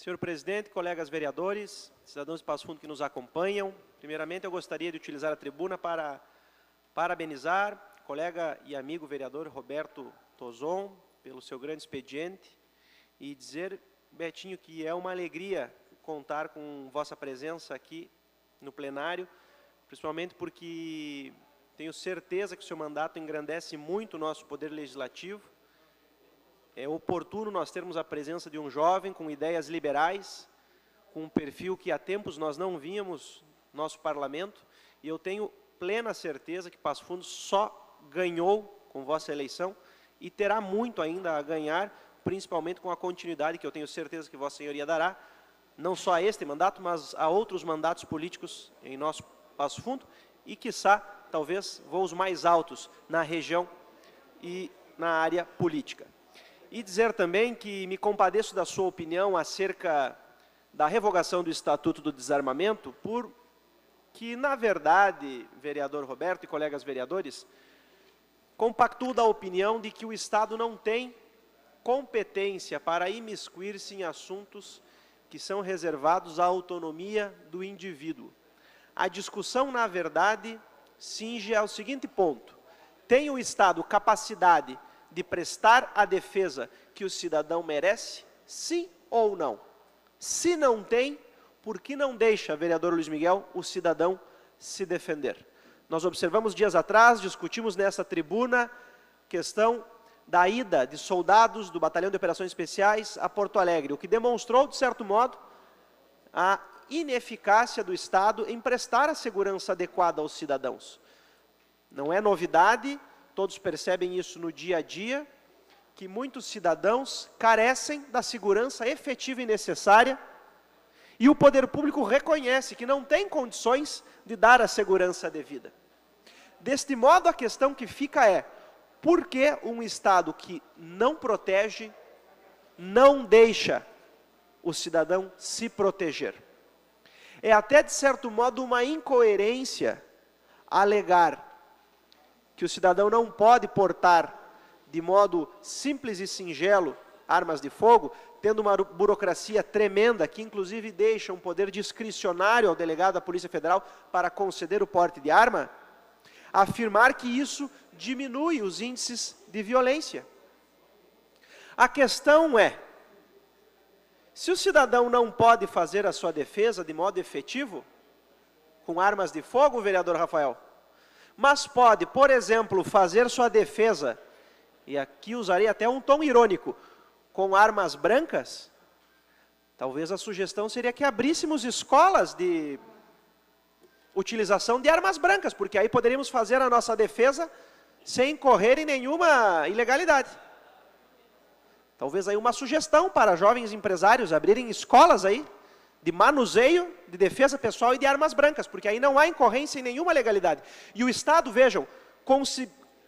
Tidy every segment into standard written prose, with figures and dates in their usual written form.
Senhor presidente, colegas vereadores, cidadãos de Passo Fundo que nos acompanham, primeiramente eu gostaria de utilizar a tribuna para parabenizar o colega e amigo vereador Roberto Tozon pelo seu grande expediente e dizer, Betinho, que é uma alegria contar com vossa presença aqui no plenário, principalmente porque tenho certeza que o seu mandato engrandece muito o nosso poder legislativo. É oportuno nós termos a presença de um jovem com ideias liberais, com um perfil que há tempos nós não víamos no nosso parlamento, e eu tenho plena certeza que Passo Fundo só ganhou com vossa eleição e terá muito ainda a ganhar, principalmente com a continuidade que eu tenho certeza que vossa senhoria dará, não só a este mandato, mas a outros mandatos políticos em nosso Passo Fundo e, quiçá, talvez voos mais altos na região e na área política. E dizer também que me compadeço da sua opinião acerca da revogação do Estatuto do Desarmamento, porque, na verdade, vereador Roberto e colegas vereadores, compactuo da opinião de que o Estado não tem competência para imiscuir-se em assuntos que são reservados à autonomia do indivíduo. A discussão, na verdade, cinge ao seguinte ponto: tem o Estado capacidade de prestar a defesa que o cidadão merece? Sim ou não? Se não tem, por que não deixa, vereador Luiz Miguel, o cidadão se defender? Nós observamos dias atrás, discutimos nessa tribuna, questão da ida de soldados do Batalhão de Operações Especiais a Porto Alegre, o que demonstrou, de certo modo, a ineficácia do Estado em prestar a segurança adequada aos cidadãos. Não é novidade, todos percebem isso no dia a dia, que muitos cidadãos carecem da segurança efetiva e necessária, e o poder público reconhece que não tem condições de dar a segurança devida. Deste modo, a questão que fica é: por que um Estado que não protege, não deixa o cidadão se proteger? É até, de certo modo, uma incoerência alegar que o cidadão não pode portar de modo simples e singelo armas de fogo, tendo uma burocracia tremenda que inclusive deixa um poder discricionário ao delegado da Polícia Federal para conceder o porte de arma, afirmar que isso diminui os índices de violência. A questão é: se o cidadão não pode fazer a sua defesa de modo efetivo, com armas de fogo, vereador Rafael, mas pode, por exemplo, fazer sua defesa, e aqui usarei até um tom irônico, com armas brancas, talvez a sugestão seria que abríssemos escolas de utilização de armas brancas, porque aí poderíamos fazer a nossa defesa sem incorrer em nenhuma ilegalidade. Talvez aí uma sugestão para jovens empresários abrirem escolas aí de manuseio, de defesa pessoal e de armas brancas, porque aí não há incorrência em nenhuma legalidade. E o Estado, vejam,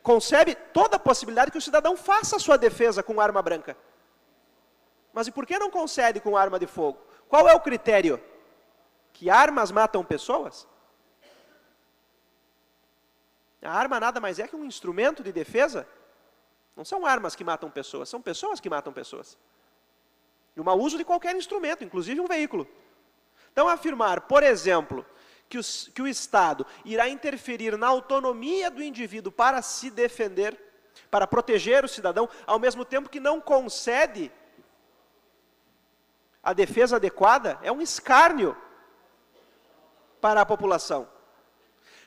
concebe toda a possibilidade que o cidadão faça a sua defesa com arma branca. Mas e por que não concede com arma de fogo? Qual é o critério? Que armas matam pessoas? A arma nada mais é que um instrumento de defesa. Não são armas que matam pessoas, são pessoas que matam pessoas. E o mau uso de qualquer instrumento, inclusive um veículo. Então, afirmar, por exemplo, que o Estado irá interferir na autonomia do indivíduo para se defender, para proteger o cidadão, ao mesmo tempo que não concede a defesa adequada, é um escárnio para a população.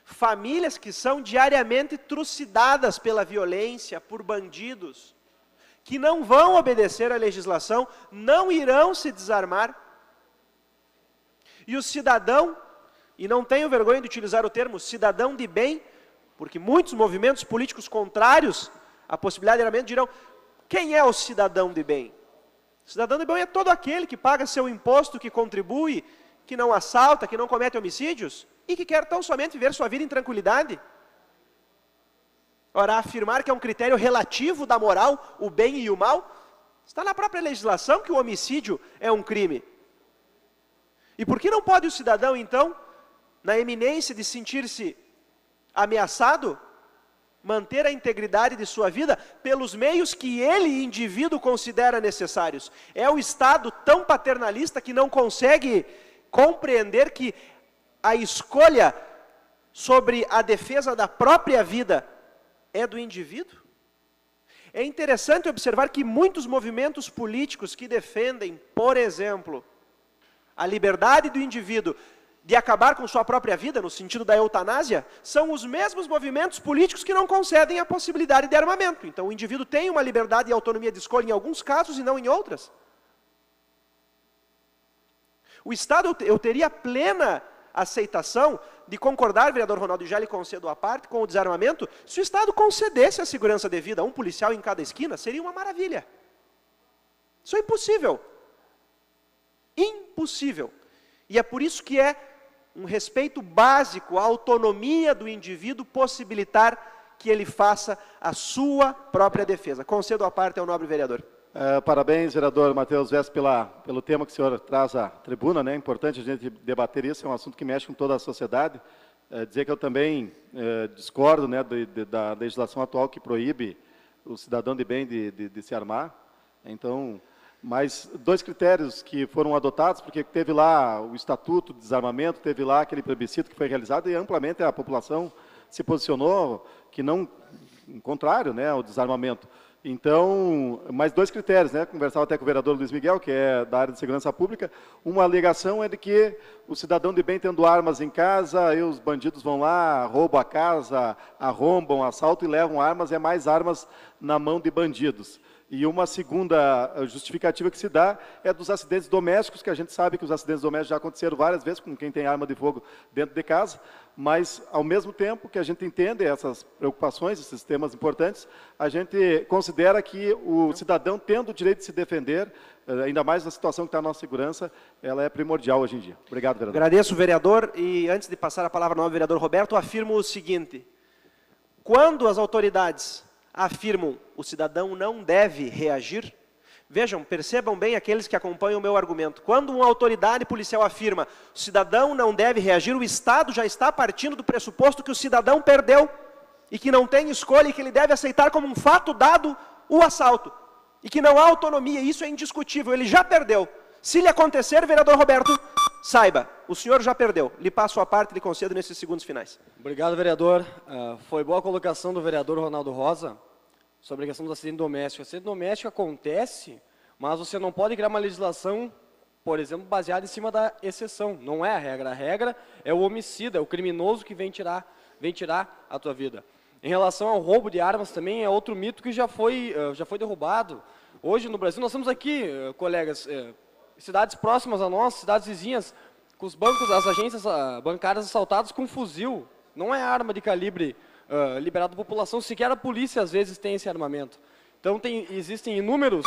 Famílias que são diariamente trucidadas pela violência, por bandidos, que não vão obedecer à legislação, não irão se desarmar. E o cidadão, e não tenho vergonha de utilizar o termo cidadão de bem, porque muitos movimentos políticos contrários à possibilidade de armamento dirão: quem é o cidadão de bem? O cidadão de bem é todo aquele que paga seu imposto, que contribui, que não assalta, que não comete homicídios e que quer tão somente viver sua vida em tranquilidade. Ora, afirmar que é um critério relativo da moral, o bem e o mal, está na própria legislação que o homicídio é um crime. E por que não pode o cidadão, então, na eminência de sentir-se ameaçado, manter a integridade de sua vida pelos meios que ele, indivíduo, considera necessários. É o Estado tão paternalista que não consegue compreender que a escolha sobre a defesa da própria vida é do indivíduo? É interessante observar que muitos movimentos políticos que defendem, por exemplo, a liberdade do indivíduo de acabar com sua própria vida, no sentido da eutanásia, são os mesmos movimentos políticos que não concedem a possibilidade de armamento. Então, o indivíduo tem uma liberdade e autonomia de escolha em alguns casos e não em outras. O Estado, eu teria plena aceitação de concordar, vereador Ronaldo, e já lhe concedo a parte, com o desarmamento, se o Estado concedesse a segurança devida a um policial em cada esquina, seria uma maravilha. Isso é impossível. Impossível. E é por isso que é um respeito básico à autonomia do indivíduo possibilitar que ele faça a sua própria defesa. Concedo a parte ao nobre vereador. Parabéns, vereador Matheus Vess, pelo tema que o senhor traz à tribuna, né? É importante a gente debater isso, é um assunto que mexe com toda a sociedade. Dizer que eu também discordo, né, da legislação atual que proíbe o cidadão de bem de se armar. Então, mas dois critérios que foram adotados, porque teve lá o Estatuto de Desarmamento, teve lá aquele plebiscito que foi realizado e amplamente a população se posicionou que não, em contrário, né, ao desarmamento. Então, mais dois critérios, né? Conversava até com o vereador Luiz Miguel, que é da área de segurança pública. Uma alegação é de que o cidadão de bem tendo armas em casa, aí os bandidos vão lá, roubam a casa, arrombam, assaltam e levam armas, é mais armas na mão de bandidos. E uma segunda justificativa que se dá é dos acidentes domésticos, que a gente sabe que os acidentes domésticos já aconteceram várias vezes com quem tem arma de fogo dentro de casa, mas, ao mesmo tempo que a gente entende essas preocupações, esses temas importantes, a gente considera que o cidadão, tendo o direito de se defender, ainda mais na situação que está a nossa segurança, ela é primordial hoje em dia. Obrigado, vereador. Agradeço, vereador, e antes de passar a palavra ao vereador Roberto, afirmo o seguinte: quando as autoridades afirmam o cidadão não deve reagir, vejam, percebam bem aqueles que acompanham o meu argumento. Quando uma autoridade policial afirma o cidadão não deve reagir, o Estado já está partindo do pressuposto que o cidadão perdeu e que não tem escolha e que ele deve aceitar como um fato dado o assalto e que não há autonomia. Isso é indiscutível, ele já perdeu. Se lhe acontecer, vereador Roberto, saiba, o senhor já perdeu. Lhe passo a parte e lhe concedo nesses segundos finais. Obrigado, vereador. Foi boa a colocação do vereador Ronaldo Rosa sobre a questão do acidente doméstico. O acidente doméstico acontece, mas você não pode criar uma legislação, por exemplo, baseada em cima da exceção. Não é a regra. A regra é o homicida, é o criminoso que vem tirar a tua vida. Em relação ao roubo de armas também, é outro mito que já foi derrubado. Hoje no Brasil nós temos aqui, colegas, cidades próximas a nós, cidades vizinhas, com os bancos, as agências bancárias assaltadas com fuzil. Não é arma de calibre liberado à população, sequer a polícia às vezes tem esse armamento. Então existem inúmeros